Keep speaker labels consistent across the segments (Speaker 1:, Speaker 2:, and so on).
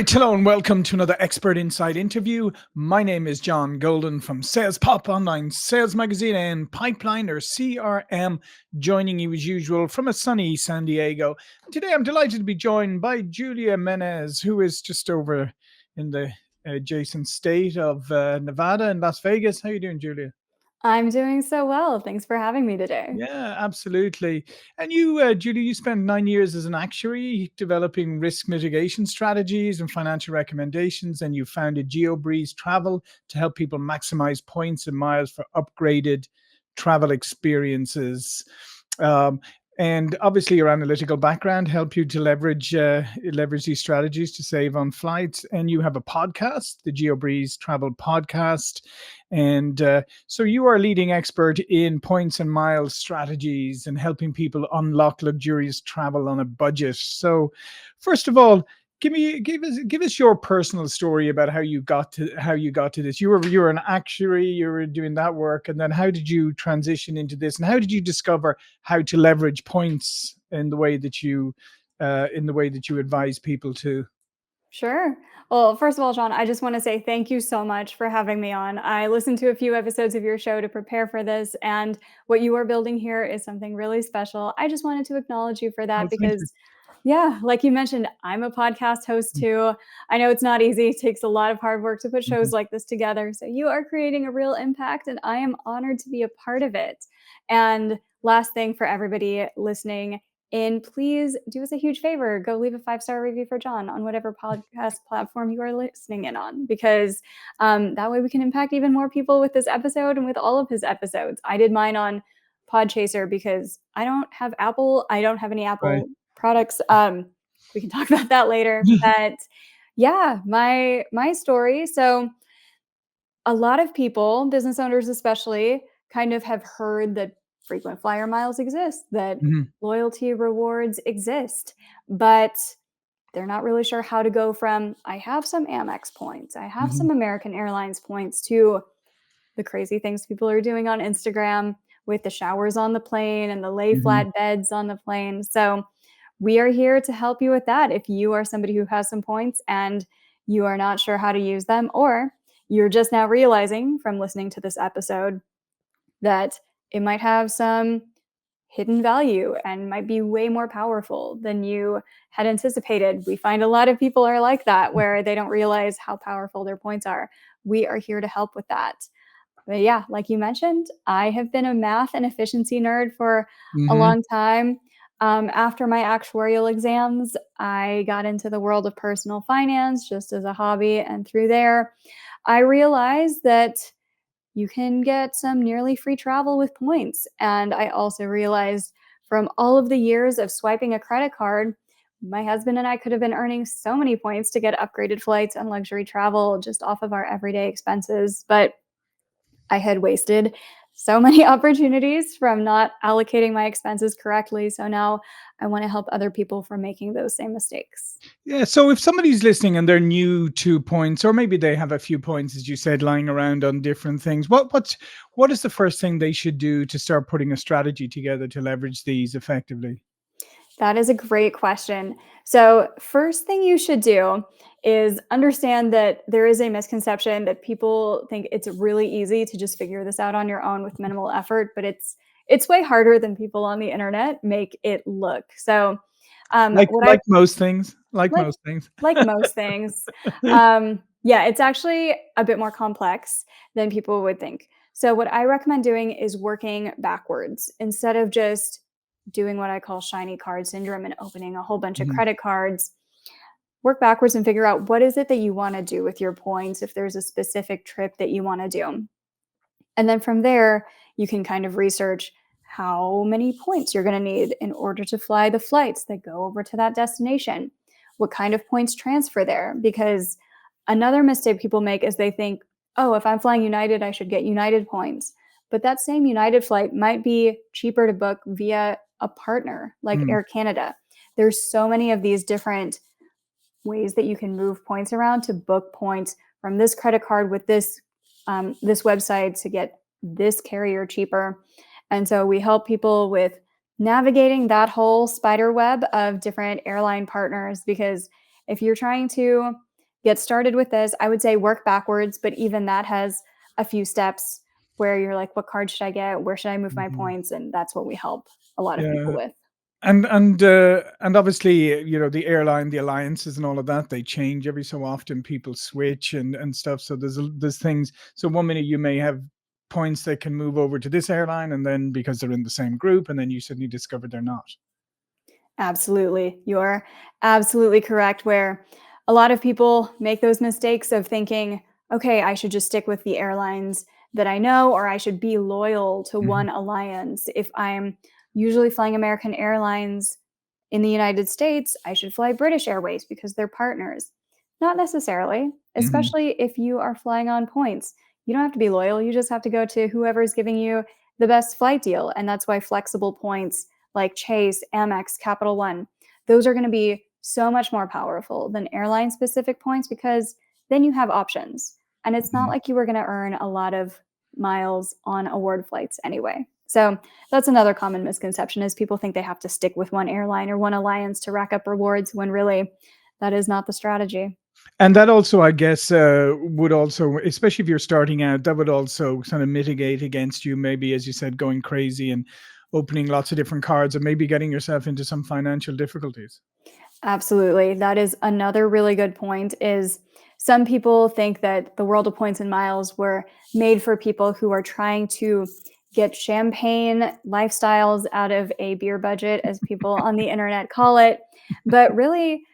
Speaker 1: Right, hello and welcome to another Expert Inside interview. My name is John Golden from SalesPOP Online Sales Magazine and Pipeline or CRM, joining you as usual from a sunny San Diego. Today I'm delighted to be joined by Julia Menez, who is just over in the adjacent state of Nevada and Las Vegas. How are you doing, Julia?
Speaker 2: I'm doing so well. Thanks for having me today.
Speaker 1: Yeah, absolutely. And you, Julie, you spent 9 years as an actuary developing risk mitigation strategies and financial recommendations, and you founded GeoBreeze Travel to help people maximize points and miles for upgraded travel experiences. Um, and obviously, your analytical background helped you to leverage these strategies to save on flights. And you have a podcast, the GeoBreeze Travel Podcast, and so you are a leading expert in points and miles strategies and helping people unlock luxurious travel on a budget. So, first of all, give us your personal story about how you got to this. You were an actuary, you were doing that work, and then how did you transition into this, and how did you discover how to leverage points in the way that you advise people to?
Speaker 2: Sure. Well, first of all, John, I just want to say thank you so much for having me on. I listened to a few episodes of your show to prepare for this, and what you are building here is something really special. I just wanted to acknowledge you for that
Speaker 1: Well, thank you.
Speaker 2: because, yeah, like you mentioned, I'm a podcast host too. I know it's not easy, it takes a lot of hard work to put
Speaker 1: Mhm.
Speaker 2: shows like this together. So you are creating a real impact, and I am honored to be a part of it. And last thing for everybody listening, and please do us a huge favor, go leave a 5-star review for John on whatever podcast platform you are listening in on, because that way we can impact even more people with this episode and with all of his episodes. I did mine on Podchaser because I don't have Apple. I don't have any
Speaker 1: Right.
Speaker 2: Apple products. We can talk about that later. But yeah, my story. So a lot of people, business owners especially, kind of have heard that frequent flyer miles exist, that
Speaker 1: Mhm.
Speaker 2: loyalty rewards exist, but they're not really sure how to go from I have some Amex points, I have
Speaker 1: Mhm.
Speaker 2: some American Airlines points to the crazy things people are doing on Instagram with the showers on the plane and the lay
Speaker 1: Mhm.
Speaker 2: flat beds on the plane. So we are here to help you with that. If you are somebody who has some points and you are not sure how to use them, or you're just now realizing from listening to this episode that it might have some hidden value and might be way more powerful than you had anticipated. We find a lot of people are like that, where they don't realize how powerful their points are. We are here to help with that. But yeah, like you mentioned, I have been a math and efficiency nerd for a
Speaker 1: Mhm.
Speaker 2: long time. After my actuarial exams, I got into the world of personal finance just as a hobby. And through there, I realized that you can get some nearly free travel with points. And I also realized from all of the years of swiping a credit card, my husband and I could have been earning so many points to get upgraded flights and luxury travel just off of our everyday expenses. But I had wasted so many opportunities from not allocating my expenses correctly. So now I want to help other people from making those same mistakes.
Speaker 1: Yeah. So if somebody's listening and they're new to points, or maybe they have a few points, as you said, lying around on different things, what is the first thing they should do to start putting a strategy together to leverage these effectively?
Speaker 2: That is a great question. So, first thing you should do is understand that there is a misconception that people think it's really easy to just figure this out on your own with minimal effort, but it's way harder than people on the internet make it look. So,
Speaker 1: Like
Speaker 2: what I
Speaker 1: like most things, like
Speaker 2: like
Speaker 1: most things.
Speaker 2: like most things, yeah, it's actually a bit more complex than people would think. So what I recommend doing is working backwards instead of just doing what I call shiny card syndrome and opening a whole bunch of
Speaker 1: Mhm.
Speaker 2: credit cards. Work backwards and figure out what is it that you want to do with your points if there's a specific trip that you want to do. And then from there, you can kind of research how many points you're going to need in order to fly the flights that go over to that destination. What kind of points transfer there? Because another mistake people make is they think, oh, if I'm flying United, I should get United points. But that same United flight might be cheaper to book via a partner like
Speaker 1: Mm.
Speaker 2: Air Canada. There's so many of these different ways that you can move points around to book points from this credit card with this website to get this carrier cheaper. And so we help people with navigating that whole spider web of different airline partners, because if you're trying to get started with this. I would say work backwards, but even that has a few steps where you're like, what card should I get? Where should I move my
Speaker 1: Mhm.
Speaker 2: points? And that's what we help a lot of people
Speaker 1: Yeah.
Speaker 2: with.
Speaker 1: And obviously, the airline, the alliances, and all of that, they change every so often. People switch and stuff. So there's things. So one minute you may have points that can move over to this airline, and then because they're in the same group, and then you suddenly discover they're not.
Speaker 2: Absolutely. You're absolutely correct. Where a lot of people make those mistakes of thinking, okay, I should just stick with the airlines that I know, or I should be loyal to
Speaker 1: Mhm.
Speaker 2: one alliance. If I'm usually flying American Airlines in the United States, I should fly British Airways because they're partners. Not necessarily,
Speaker 1: Mhm.
Speaker 2: especially if you are flying on points. You don't have to be loyal. You just have to go to whoever's giving you the best flight deal. And that's why flexible points like Chase, Amex, Capital One, those are going to be so much more powerful than airline specific points because then you have options. And it's not
Speaker 1: Mhm.
Speaker 2: like you were going to earn a lot of miles on award flights anyway. So that's another common misconception is people think they have to stick with one airline or one alliance to rack up rewards when really that is not the strategy.
Speaker 1: And that also, I guess, would also, especially if you're starting out, that would also kind of mitigate against you, maybe, as you said, going crazy and opening lots of different cards and maybe getting yourself into some financial difficulties.
Speaker 2: Absolutely. That is another really good point is some people think that the world of points and miles were made for people who are trying to get champagne lifestyles out of a beer budget as people on the internet call it. But really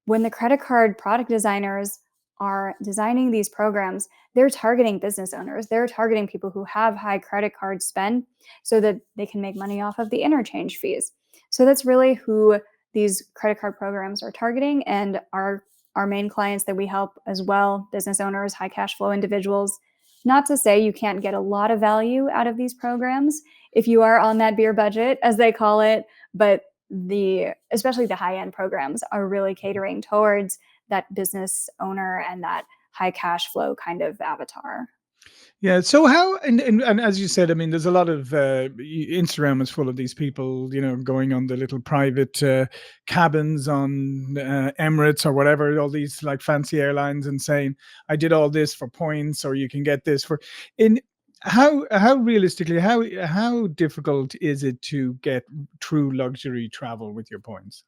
Speaker 2: when the credit card product designers are designing these programs, they're targeting business owners. They're targeting people who have high credit card spend so that they can make money off of the interchange fees. So that's really who these credit card programs are targeting and our main clients that we help as well, business owners, high cash flow individuals. Not to say you can't get a lot of value out of these programs if you are on that beer budget as they call it, but the especially the high end programs are really catering towards that business owner and that high cash flow kind of avatar.
Speaker 1: Yeah. So how and as you said, I mean, there's a lot of Instagram is full of these people, going on the little private cabins on Emirates or whatever, all these like fancy airlines, and saying, "I did all this for points," or you can get this for. In how realistically how difficult is it to get true luxury travel with your points?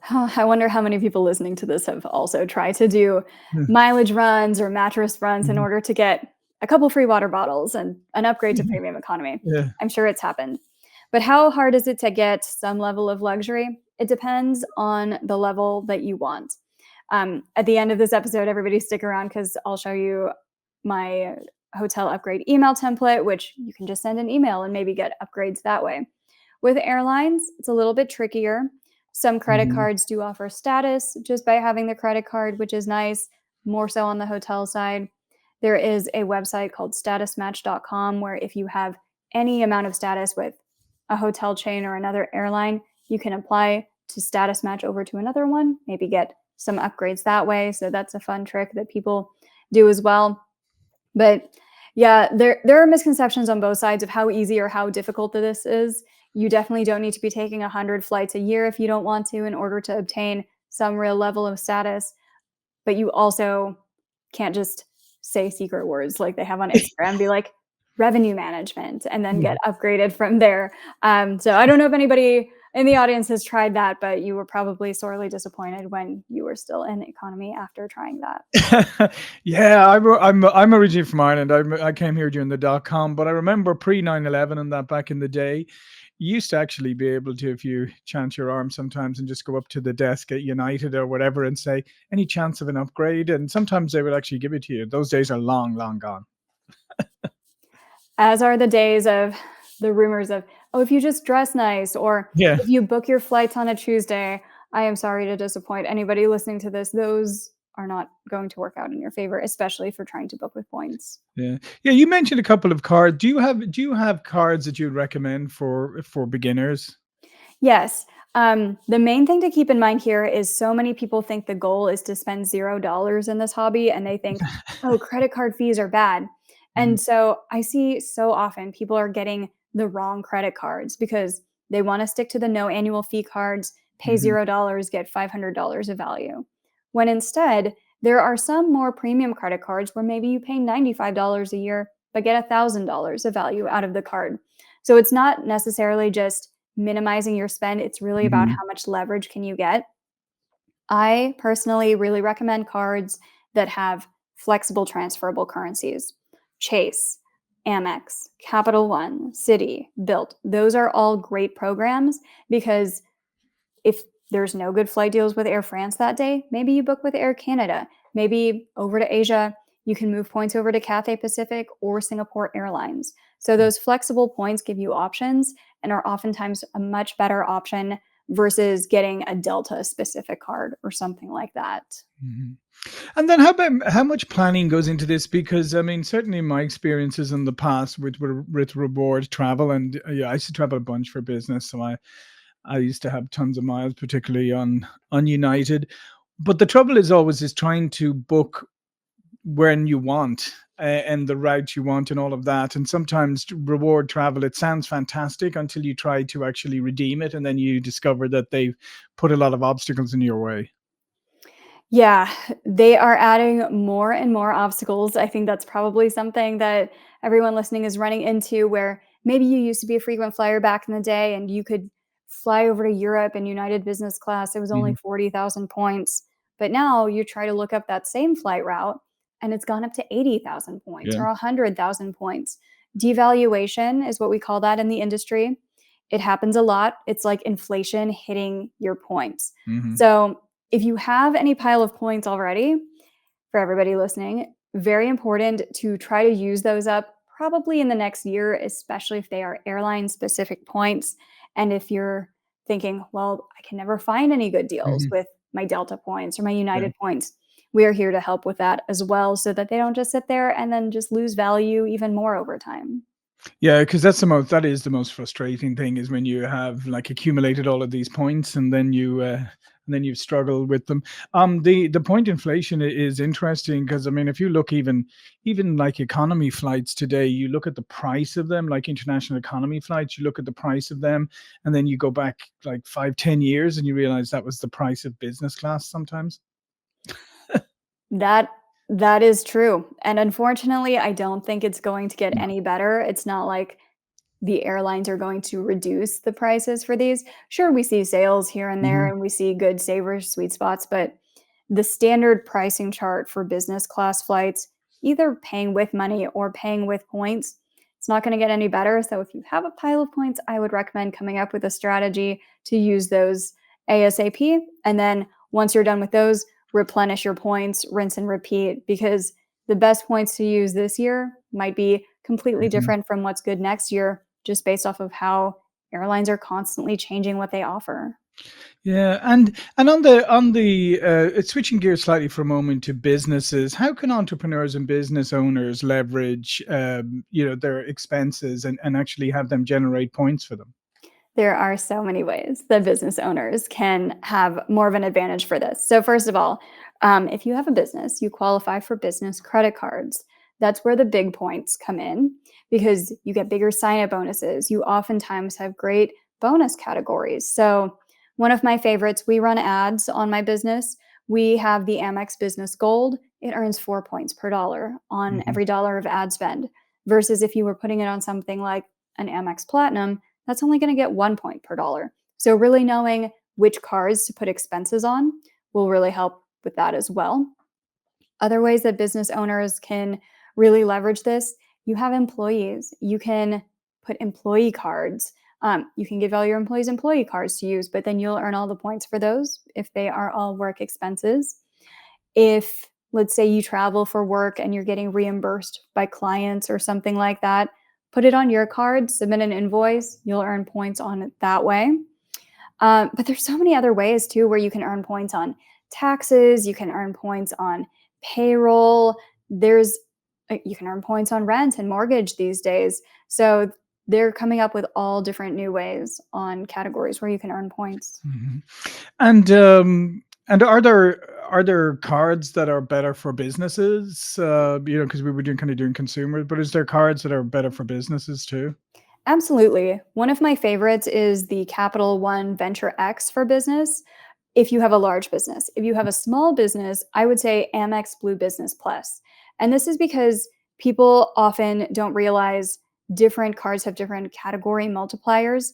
Speaker 2: I wonder how many people listening to this have also tried to do mileage runs or mattress runs in
Speaker 1: Mhm.
Speaker 2: order to get a couple free water bottles and an upgrade to premium economy.
Speaker 1: Yeah.
Speaker 2: I'm sure it's happened. But how hard is it to get some level of luxury? It depends on the level that you want. At the end of this episode, everybody stick around because I'll show you my hotel upgrade email template, which you can just send an email and maybe get upgrades that way. With airlines, it's a little bit trickier. Some credit
Speaker 1: Mhm.
Speaker 2: cards do offer status just by having the credit card, which is nice, more so on the hotel side. There is a website called statusmatch.com where if you have any amount of status with a hotel chain or another airline, you can apply to status match over to another one, maybe get some upgrades that way. So that's a fun trick that people do as well. But yeah, there are misconceptions on both sides of how easy or how difficult this is. You definitely don't need to be taking 100 flights a year if you don't want to in order to obtain some real level of status. But you also can't just say secret words like they have on Instagram, be like revenue management, and then get upgraded from there. So I don't know if anybody in the audience has tried that, but you were probably sorely disappointed when you were still in economy after trying that.
Speaker 1: Yeah, I'm originally from Ireland. I came here during the dot-com, but I remember pre 9/11 and that back in the day, you used to actually be able to, if you chance your arm sometimes and just go up to the desk at United or whatever and say, "Any chance of an upgrade?" And sometimes they would actually give it to you. Those days are long, long gone.
Speaker 2: As are the days of the rumors of, "Oh, if you just dress nice," or
Speaker 1: Yeah.
Speaker 2: "If you book your flights on a Tuesday." I am sorry to disappoint anybody listening to this. Those are not going to work out in your favor, especially for trying to book with points.
Speaker 1: Yeah. Yeah, you mentioned a couple of cards. Do you have cards that you'd recommend for beginners?
Speaker 2: Yes. The main thing to keep in mind here is so many people think the goal is to spend $0 in this hobby and they think, oh, credit card fees are bad.
Speaker 1: Mhm.
Speaker 2: And so I see so often people are getting the wrong credit cards because they want to stick to the no annual fee cards, pay
Speaker 1: Mhm.
Speaker 2: $0, get $500 of value. When instead, There are some more premium credit cards where maybe you pay $95 a year, but get $1,000 of value out of the card. So it's not necessarily just minimizing your spend, it's really about
Speaker 1: Mhm.
Speaker 2: how much leverage can you get. I personally really recommend cards that have flexible transferable currencies. Chase, Amex, Capital One, Citi, Built. Those are all great programs because if there's no good flight deals with Air France that day, maybe you book with Air Canada. Maybe over to Asia, you can move points over to Cathay Pacific or Singapore Airlines. So those flexible points give you options and are oftentimes a much better option versus getting a Delta specific card or something like that.
Speaker 1: Mhm. And then how much planning goes into this? Because I mean, certainly my experiences in the past with reward travel, and yeah, I used to travel a bunch for business, so I used to have tons of miles, particularly on United. But the trouble is always is trying to book when you want and the route you want and all of that. And sometimes reward travel, it sounds fantastic until you try to actually redeem it, and then you discover that they've put a lot of obstacles in your way.
Speaker 2: Yeah, they are adding more and more obstacles. I think that's probably something that everyone listening is running into where maybe you used to be a frequent flyer back in the day and you could fly over to Europe in United Business Class. It was only
Speaker 1: Mhm.
Speaker 2: 40,000 points. But now you try to look up that same flight route and it's gone up to 80,000 points
Speaker 1: Yeah.
Speaker 2: or 100,000 points. Devaluation is what we call that in the industry. It happens a lot. It's like inflation hitting your points.
Speaker 1: Mhm.
Speaker 2: So if you have any pile of points already, for everybody listening, very important to try to use those up probably in the next year, especially if they are airline specific points. And if you're thinking, well, I can never find any good deals
Speaker 1: Mhm.
Speaker 2: with my Delta points or my
Speaker 1: Yeah.
Speaker 2: United points, we are here to help with that as well so that they don't just sit there and then just lose value even more over time.
Speaker 1: Yeah, because that is the most frustrating thing is when you have like accumulated all of these points and then you struggle with them. The point inflation is interesting because I mean, if you look even like economy flights today, you look at the price of them, like international economy flights, you look at the price of them, and then you go back like 5, 10 years, and you realize that was the price of business class sometimes.
Speaker 2: That that is true. And unfortunately, I don't think it's going to get
Speaker 1: No.
Speaker 2: any better. It's not like the airlines are going to reduce the prices for these. Sure, we see sales here and there
Speaker 1: Hmm.
Speaker 2: and we see good savers, sweet spots, but the standard pricing chart for business class flights, either paying with money or paying with points, it's not going to get any better. So if you have a pile of points, I would recommend coming up with a strategy to use those ASAP. And then once you're done with those, replenish your points, rinse and repeat, because the best points to use this year might be completely
Speaker 1: Hmm.
Speaker 2: different from what's good next year, just based off of how airlines are constantly changing what they offer.
Speaker 1: Yeah, and on the switching gears slightly for a moment to businesses, how can entrepreneurs and business owners leverage their expenses and actually have them generate points for them?
Speaker 2: There are so many ways that business owners can have more of an advantage for this. So, first of all, if you have a business, you qualify for business credit cards. That's where the big points come in because you get bigger sign up bonuses. You oftentimes have great bonus categories. So, one of my favorites, we run ads on my business. We have the Amex Business Gold. It earns 4 points per dollar on
Speaker 1: Hmm.
Speaker 2: every dollar of ad spend. Versus if you were putting it on something like an Amex Platinum, that's only going to get 1 point per dollar. So, really knowing which cards to put expenses on will really help with that as well. Other ways that business owners can really leverage this, you have employees. You can put employee cards. You can give all your employees employee cards to use, but then you'll earn all the points for those if they are all work expenses. If, let's say, you travel for work and you're getting reimbursed by clients or something like that, put it on your card, submit an invoice, you'll earn points on it that way. But there's so many other ways too where you can earn points on taxes, you can earn points on payroll. There's you can earn points on rent and mortgage these days. So they're coming up with all different new ways on categories where you can earn points.
Speaker 1: Hmm. And are there cards that are better for businesses? Because we were doing consumers, but is there cards that are better for businesses too?
Speaker 2: Absolutely. One of my favorites is the Capital One Venture X for business. if you have a large business. If you have a small business, I would say Amex Blue Business Plus. And this is because people often don't realize different cards have different category multipliers.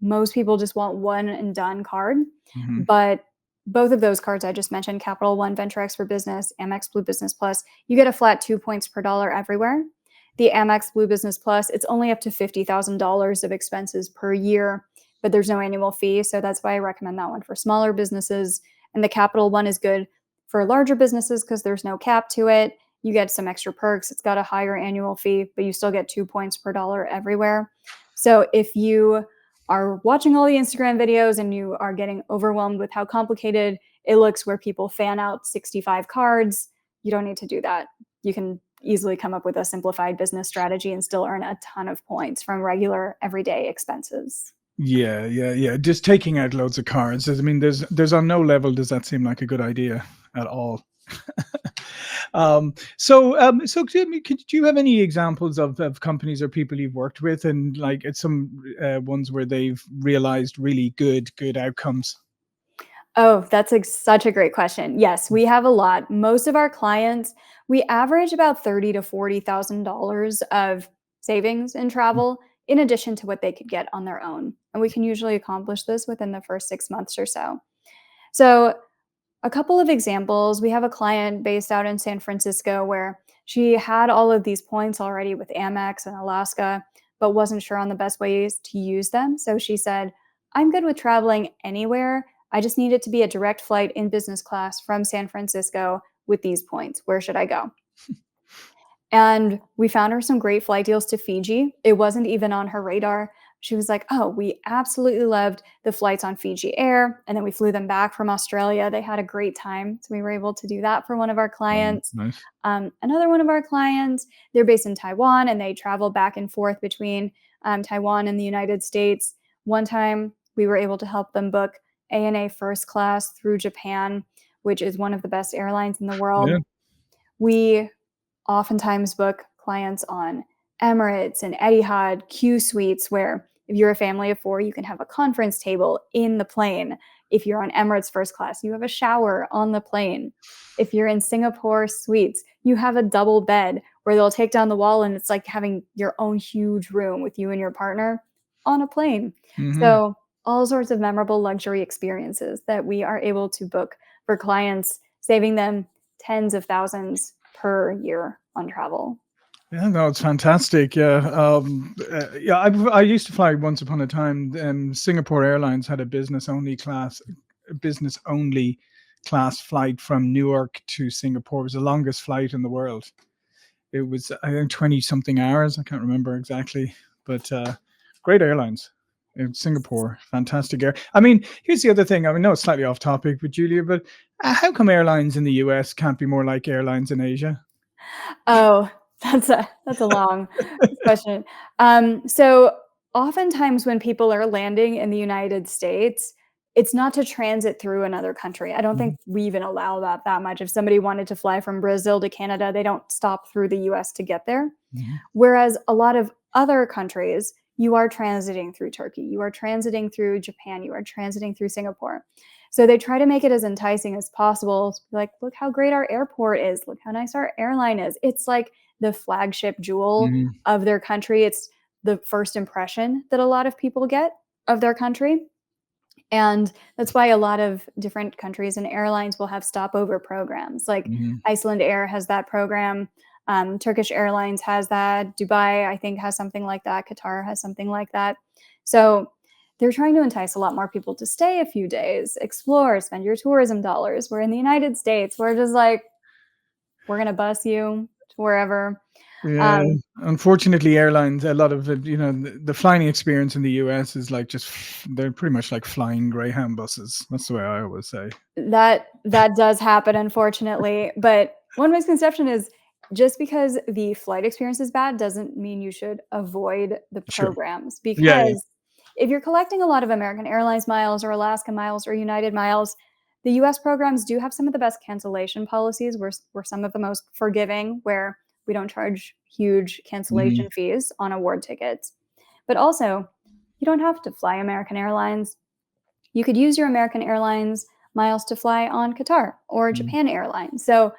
Speaker 2: Most people just want one and done card,
Speaker 1: Hmm.
Speaker 2: but both of those cards I just mentioned, Capital One Venture X for Business, Amex Blue Business Plus, you get a flat 2 points per dollar everywhere. The Amex Blue Business Plus, it's only up to $50,000 of expenses per year, but there's no annual fee. So that's why I recommend that one for smaller businesses. And the Capital One is good for larger businesses because there's no cap to it. You get some extra perks. It's got a higher annual fee, but you still get 2 points per dollar everywhere. So if you are watching all the Instagram videos and you are getting overwhelmed with how complicated it looks, where people fan out 65 cards, you don't need to do that. You can easily come up with a simplified business strategy and still earn a ton of points from regular everyday expenses.
Speaker 1: Yeah, yeah, yeah. Just taking out loads of cards. I mean, there's on no level does that seem like a good idea at all. So Jimmy, do you have any examples of companies or people you've worked with, and like it's some ones where they've realized really good outcomes?
Speaker 2: Oh, that's such a great question. Yes, we have a lot. Most of our clients, we average about $30 to $40,000 of savings in travel, in addition to what they could get on their own. And we can usually accomplish this within the first 6 months or so. So a couple of examples. We have a client based out in San Francisco where she had all of these points already with Amex and Alaska, but wasn't sure on the best ways to use them. So she said, I'm good with traveling anywhere. I just need it to be a direct flight in business class from San Francisco with these points. Where should I go? And we found her some great flight deals to Fiji. It wasn't even on her radar. She was like, oh, we absolutely loved the flights on Fiji Air. And then we flew them back from Australia. They had a great time. So we were able to do that for one of our clients.
Speaker 1: Nice.
Speaker 2: Another one of our clients, they're based in Taiwan and they travel back and forth between Taiwan and the United States. One time we were able to help them book ANA first class through Japan, which is one of the best airlines in the
Speaker 1: Yeah.
Speaker 2: world. We oftentimes book clients on Emirates and Etihad Q suites, where if you're a family of four, you can have a conference table in the plane. If you're on Emirates first class, you have a shower on the plane. If you're in Singapore suites, you have a double bed where they'll take down the wall and it's like having your own huge room with you and your partner on a plane.
Speaker 1: Hmm.
Speaker 2: So, all sorts of memorable luxury experiences that we are able to book for clients, saving them tens of thousands per year on travel.
Speaker 1: Yeah, no, it's fantastic. Yeah, yeah. I used to fly once upon a time. Singapore Airlines had a business only class flight from Newark to Singapore. It was the longest flight in the world. It was, I think, 20 something hours. I can't remember exactly, but great airlines in Singapore. Fantastic air. I mean, here's the other thing. I mean, no, it's slightly off topic with Julia, but how come airlines in the US can't be more like airlines in Asia?
Speaker 2: Oh, that's a long question. So oftentimes when people are landing in the United States, it's not to transit through another country. I don't
Speaker 1: Mhm,
Speaker 2: think we even allow that much. If somebody wanted to fly from Brazil to Canada, they don't stop through the US to get there.
Speaker 1: mhm,
Speaker 2: Whereas a lot of other countries, you are transiting through Turkey, you are transiting through Japan, you are transiting through Singapore. So they try to make it as enticing as possible. To be like, look how great our airport is. Look how nice our airline is. It's like the flagship jewel
Speaker 1: mhm,
Speaker 2: of their country. It's the first impression that a lot of people get of their country. And that's why a lot of different countries and airlines will have stopover programs. Like
Speaker 1: mhm.
Speaker 2: Iceland Air has that program. Turkish Airlines has that. Dubai, I think, has something like that. Qatar has something like that. So they're trying to entice a lot more people to stay a few days, explore, spend your tourism dollars. Where in the United States, we're just like, we're going to bus you to wherever.
Speaker 1: Yeah,
Speaker 2: Um,
Speaker 1: unfortunately, airlines, a lot of it, the flying experience in the US is like just, they're pretty much like flying Greyhound buses. That's the way I always say.
Speaker 2: that does happen, unfortunately. But one misconception is just because the flight experience is bad doesn't mean you should avoid the
Speaker 1: Sure.
Speaker 2: programs.
Speaker 1: Yeah, yeah.
Speaker 2: Because if you're collecting a lot of American Airlines miles or Alaska miles or United miles, the US programs do have some of the best cancellation policies. We're some of the most forgiving, where we don't charge huge
Speaker 1: Mhm,
Speaker 2: cancellation fees on award tickets. But also, you don't have to fly American Airlines. You could use your American Airlines miles to fly on Qatar or
Speaker 1: Mm.
Speaker 2: Japan Airlines. So,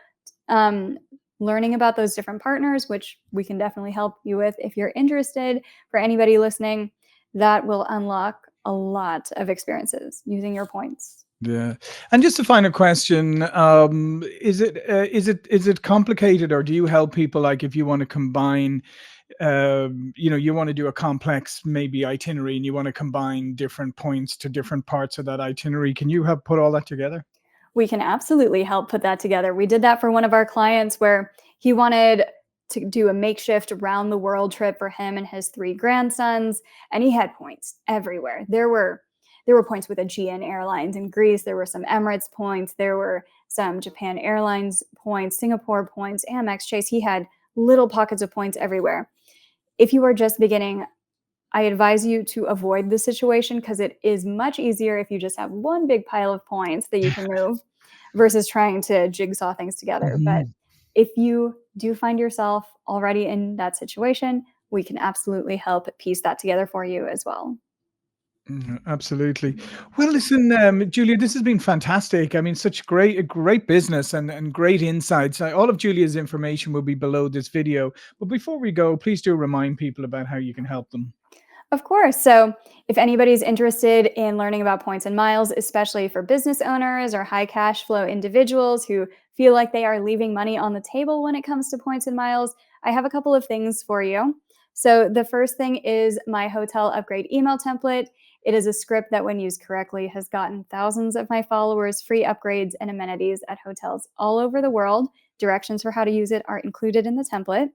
Speaker 2: um, learning about those different partners, which we can definitely help you with if you're interested, for anybody listening, that will unlock a lot of experiences using your points.
Speaker 1: Yeah. And just a final question, is it complicated, or do you help people, like, if you want to combine, you want to do a complex maybe itinerary and you want to combine different points to different parts of that itinerary? Can you help put all that together?
Speaker 2: We can absolutely help put that together. We did that for one of our clients where he wanted to do a makeshift round the world trip for him and his three grandsons, and he had points everywhere. There were points with Aegean Airlines in Greece, there were some Emirates points, there were some Japan Airlines points, Singapore points, Amex, Chase. He had little pockets of points everywhere. If you are just beginning, I advise you to avoid the situation because it is much easier if you just have one big pile of points that you can move versus trying to jigsaw things together. But
Speaker 1: Mhm.
Speaker 2: if you do find yourself already in that situation, we can absolutely help piece that together for you as well.
Speaker 1: Absolutely. Well, listen, Julia, this has been fantastic. I mean, such a great business and great insights. All of Julia's information will be below this video. But before we go, please do remind people about how you can help them.
Speaker 2: Of course. So, if anybody's interested in learning about points and miles, especially for business owners or high cash flow individuals who feel like they are leaving money on the table when it comes to points and miles, I have a couple of things for you. So, the first thing is my hotel upgrade email template. It is a script that, when used correctly, has gotten thousands of my followers free upgrades and amenities at hotels all over the world. Directions for how to use it are included in the template.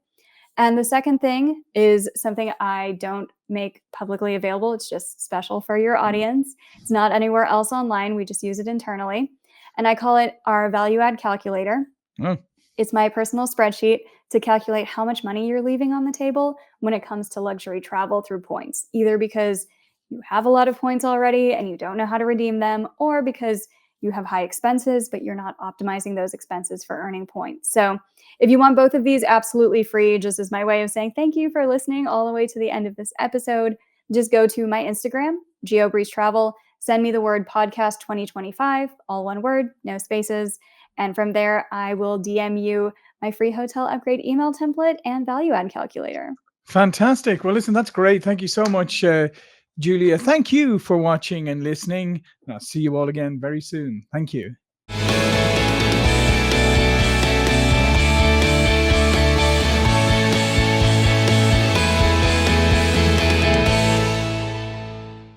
Speaker 2: And the second thing is something I don't make publicly available. It's just special for your audience. It's not anywhere else online. We just use it internally. And I call it our value add calculator.
Speaker 1: Oh,
Speaker 2: It's my personal spreadsheet to calculate how much money you're leaving on the table when it comes to luxury travel through points, either because you have a lot of points already and you don't know how to redeem them, or because you have high expenses, but you're not optimizing those expenses for earning points. So, if you want both of these absolutely free, just as my way of saying thank you for listening all the way to the end of this episode, just go to my Instagram, GeoBreeze Travel, send me the word podcast 2025, all one word, no spaces. And from there, I will DM you my free hotel upgrade email template and value add calculator.
Speaker 1: fantastic. Well, listen, that's great. Thank you so much, Julia. Thank you for watching and listening. And I'll see you all again very soon. Thank you.